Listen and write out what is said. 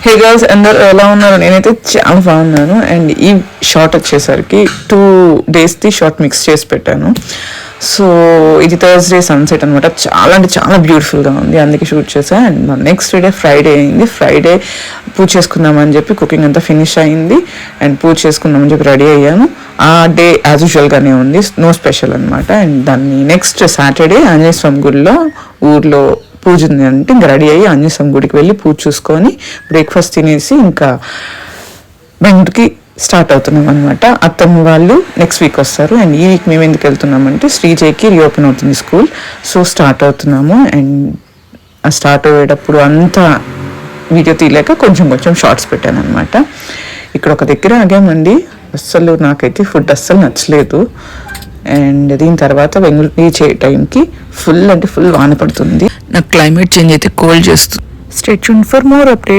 Hey girls అందరు ఎలా ఉన్నారు? నేనైతే చాలా బాగున్నాను. అండ్ ఈ షార్ట్ వచ్చేసరికి 2 days షార్ట్ మిక్స్ చేసి పెట్టాను. సో ఇది థర్స్డే సన్సెట్ అనమాట. చాలా అంటే చాలా బ్యూటిఫుల్గా ఉంది, అందుకే షూట్ చేశాను. అండ్ నెక్స్ట్ డే ఫ్రైడే అయింది. ఫ్రైడే పూజ చేసుకుందామని చెప్పి కుకింగ్ అంతా ఫినిష్ అయింది అండ్ పూజ చేసుకుందామని చెప్పి రెడీ అయ్యాను. ఆ డే యాజ్ యూజువల్గానే ఉంది, నో స్పెషల్ అనమాట. అండ్ దాన్ని నెక్స్ట్ సాటర్డే ఆంజనేయ స్వామి గుడిలో ఊర్లో పూజ ఉంది అంటే ఇంకా రెడీ అయ్యి ఆంజనేయ స్వామి గుడికి వెళ్ళి పూజ చూసుకొని బ్రేక్ఫాస్ట్ తినేసి ఇంకా బెంగళూరుకి స్టార్ట్ అవుతున్నాం అనమాట. అత్తమ్మ వాళ్ళు నెక్స్ట్ వీక్ వస్తారు. అండ్ ఈ వీక్ మేము ఎందుకు వెళ్తున్నామంటే శ్రీజయ్కి రీఓపెన్ అవుతుంది స్కూల్, సో స్టార్ట్ అవుతున్నాము. అండ్ ఆ స్టార్ట్ అయ్యేటప్పుడు అంతా వీడియో తీయలేక కొంచెం షార్ట్స్ పెట్టాను అనమాట. ఇక్కడ ఒక దగ్గర ఆగామండి, అస్సలు నాకైతే ఫుడ్ అస్సలు నచ్చలేదు. అండ్ దీని తర్వాత బెంగళూరు రీచ్ అయ్యే టైంకి ఫుల్ అంటే ఫుల్ వాన పడుతుంది. నాకు క్లైమేట్ చేంజ్ అయితే కోల్డ్ చేస్తుంది. Stay tuned for more updates.